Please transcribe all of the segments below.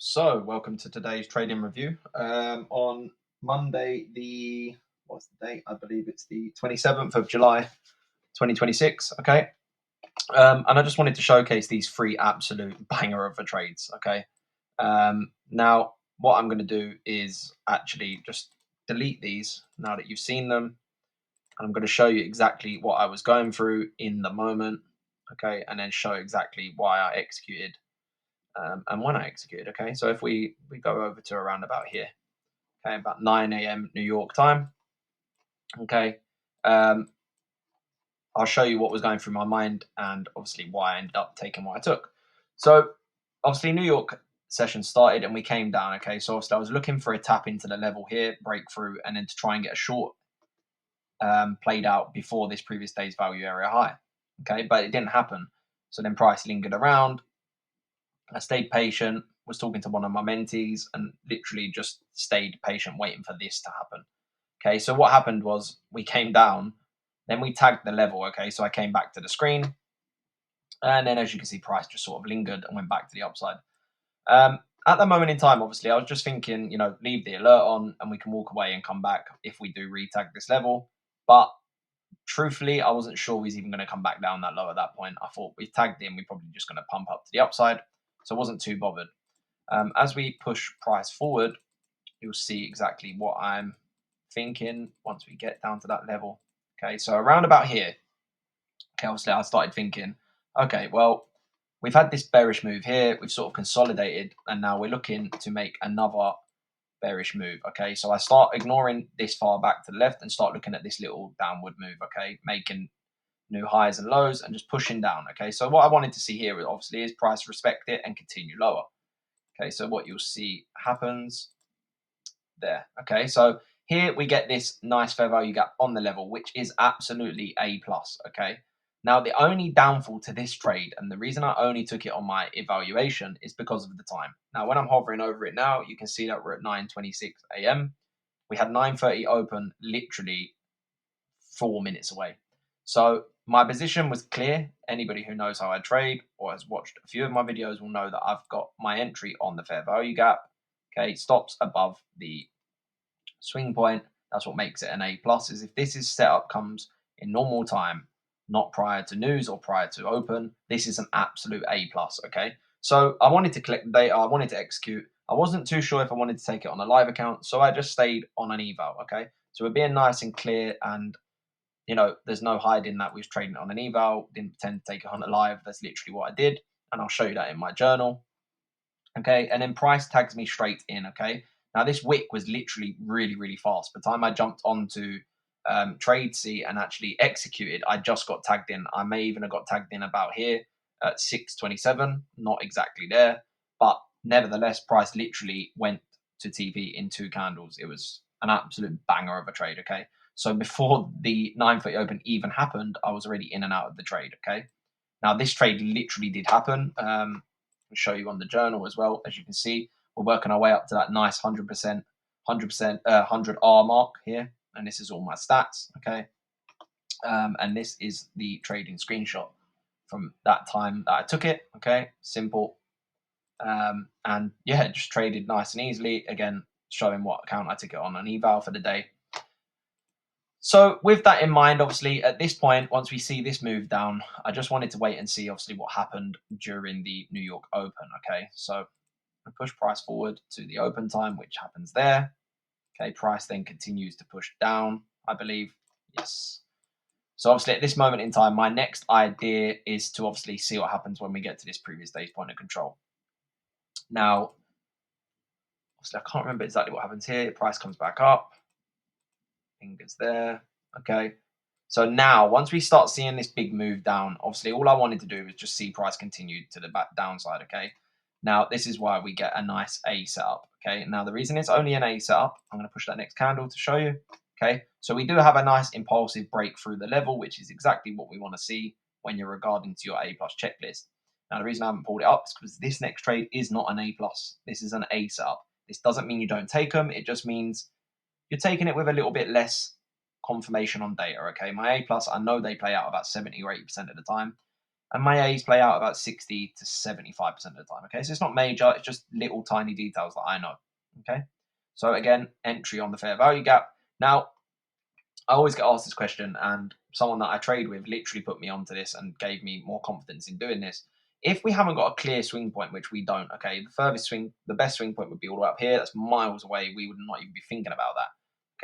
So, welcome to today's trading review. On Monday, what's the date? I believe it's the 27th of July, 2026. Okay. And I just wanted to showcase these three absolute banger of a trades. Okay. Now, what I'm going to do is actually just delete these now that you've seen them. And I'm going to show you exactly what I was going through in the moment. Okay. And then show exactly why I executed and when I executed. Okay, so if we go over to around about here, okay, about 9 a.m. New York time. Okay, um, I'll show you what was going through my mind and obviously why I ended up taking what I took. So obviously New York session started and we came down. Okay, so obviously I was looking for a tap into the level here, breakthrough, and then to try and get a short played out before this previous day's value area high. Okay, but it didn't happen. So then price lingered around. I stayed patient, was talking to one of my mentees, and literally just stayed patient, waiting for this to happen. Okay, so what happened was we came down, then we tagged the level. Okay, so I came back to the screen, and then as you can see, price just sort of lingered and went back to the upside. Um, at that moment in time, obviously, I was just thinking, leave the alert on, and we can walk away and come back if we do retag this level. But truthfully, I wasn't sure he's even going to come back down that low at that point. I thought we tagged him, we're probably just going to pump up to the upside. So I wasn't too bothered. As we push price forward, you'll see exactly what I'm thinking once we get down to that level. Okay, so around about here, okay, obviously I started thinking, okay, well, we've had this bearish move here, we've sort of consolidated, and now we're looking to make another bearish move. Okay, so I start ignoring this far back to the left and start looking at this little downward move. Okay, making new highs and lows and just pushing down. Okay, so what I wanted to see here obviously is price respect it and continue lower. Okay, so what you'll see happens there. Okay, so here we get this nice fair value gap on the level, which is absolutely A plus. Okay, now the only downfall to this trade, and the reason I only took it on my evaluation, is because of the time. Now, when I'm hovering over it now, you can see that we're at 9:26 a.m. We had 9:30 open, literally 4 minutes away. So my position was clear. Anybody who knows how I trade or has watched a few of my videos will know that I've got my entry on the fair value gap. Okay, stops above the swing point. That's what makes it an A plus. Is if this is setup comes in normal time, not prior to news or prior to open, this is an absolute A plus. Okay, so I wanted to collect the data. I wanted to execute. I wasn't too sure if I wanted to take it on a live account, so I just stayed on an eval. Okay, so we're being nice and clear, and there's no hiding that we was trading on an eval. Didn't pretend to take it on a live. That's literally what I did, and I'll show you that in my journal. Okay, and then price tags me straight in. Okay, now this wick was literally really, really fast. By the time I jumped onto TradeC and actually executed, I just got tagged in. I may even have got tagged in about here at 6:27, not exactly there, but nevertheless, price literally went to TP in two candles. It was an absolute banger of a trade. Okay, so before the 9:30 open even happened, I was already in and out of the trade. Okay, now this trade literally did happen. I'll show you on the journal as well. As you can see, we're working our way up to that nice 100%, 100R mark here. And this is all my stats, okay? And this is the trading screenshot from that time that I took it, okay? Simple. And yeah, just traded nice and easily. Again, showing what account I took it on an eval for the day. So with that in mind, obviously at this point, once we see this move down, I just wanted to wait and see obviously what happened during the New York Open. Okay, so I push price forward to the open time, which happens there. Okay, price then continues to push down, I believe. Yes. So obviously at this moment in time, my next idea is to obviously see what happens when we get to this previous day's point of control. Now, obviously I can't remember exactly what happens here. Price comes back up. Fingers there. Okay. So now, once we start seeing this big move down, obviously all I wanted to do was just see price continue to the back downside. Okay. Now, this is why we get a nice A setup. Okay. Now, the reason it's only an A setup, I'm going to push that next candle to show you. Okay. So we do have a nice impulsive break through the level, which is exactly what we want to see when you're regarding to your A plus checklist. Now, the reason I haven't pulled it up is because this next trade is not an A plus. This is an A setup. This doesn't mean you don't take them. It just means you're taking it with a little bit less confirmation on data. Okay, my A plus, I know they play out about 70 or 80% of the time. and my A's play out about 60 to 75% of the time. Okay, so it's not major, it's just little tiny details that I know. Okay, so again, entry on the fair value gap. Now, I always get asked this question, and someone that I trade with literally put me onto this and gave me more confidence in doing this. If we haven't got a clear swing point, which we don't, okay, the best swing point would be all the way up here. That's miles away. We would not even be thinking about that.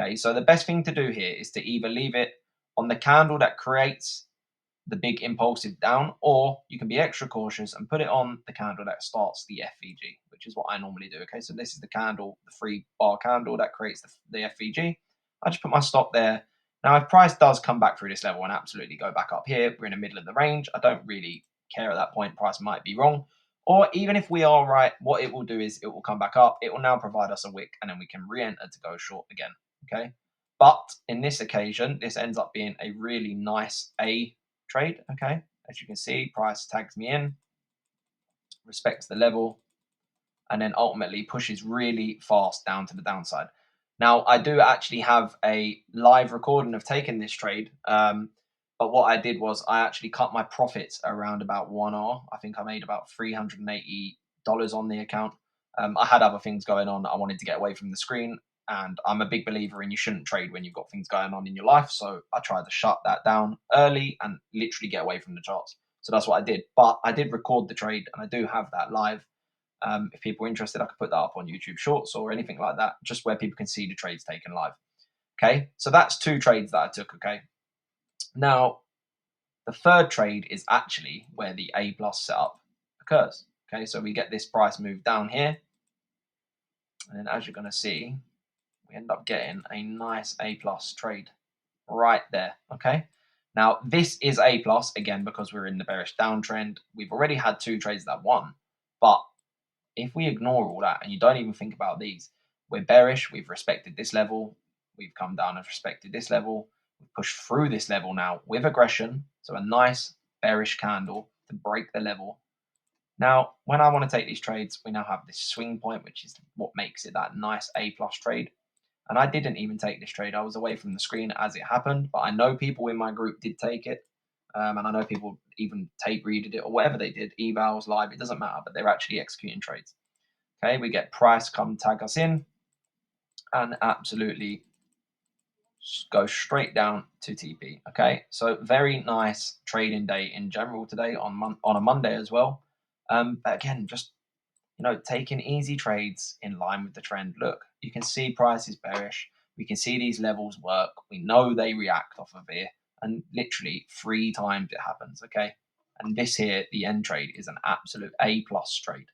Okay, so the best thing to do here is to either leave it on the candle that creates the big impulsive down, or you can be extra cautious and put it on the candle that starts the FVG, which is what I normally do. Okay, so this is the candle, the 3-bar candle that creates the FVG. I just put my stop there. Now, if price does come back through this level and absolutely go back up here, we're in the middle of the range. I don't really care at that point. Price might be wrong. Or even if we are right, what it will do is it will come back up. It will now provide us a wick, and then we can re-enter to go short again. Okay. But in this occasion, this ends up being a really nice A trade. Okay. As you can see, price tags me in, respects the level, and then ultimately pushes really fast down to the downside. Now, I do actually have a live recording of taking this trade, but what I did was I actually cut my profits around about 1 hour. I think I made about $380 on the account. I had other things going on. I wanted to get away from the screen, and I'm a big believer in you shouldn't trade when you've got things going on in your life. So I tried to shut that down early and literally get away from the charts. So that's what I did. But I did record the trade, and I do have that live. If people are interested, I could put that up on YouTube Shorts or anything like that, just where people can see the trades taken live. Okay, so that's 2 trades that I took. Okay, now the third trade is actually where the A plus setup occurs. Okay, so we get this price move down here, and then as you're going to see, we end up getting a nice A plus trade right there. Okay, now this is A plus again because we're in the bearish downtrend. We've already had 2 trades that won, but if we ignore all that and you don't even think about these, we're bearish, we've respected this level, we've come down and respected this level, we've pushed through this level now with aggression, so a nice bearish candle to break the level. Now, when I want to take these trades, we now have this swing point, which is what makes it that nice A plus trade. And I didn't even take this trade. I was away from the screen as it happened, but I know people in my group did take it. And I know people even tape readed it or whatever they did, evals, live, it doesn't matter, but they're actually executing trades. Okay, we get price come tag us in and absolutely go straight down to TP. Okay, so very nice trading day in general today on a Monday as well. But again, just taking easy trades in line with the trend. Look, you can see price is bearish. We can see these levels work. We know they react off of here, and literally 3 times it happens. Okay, and this here, the end trade is an absolute A plus trade.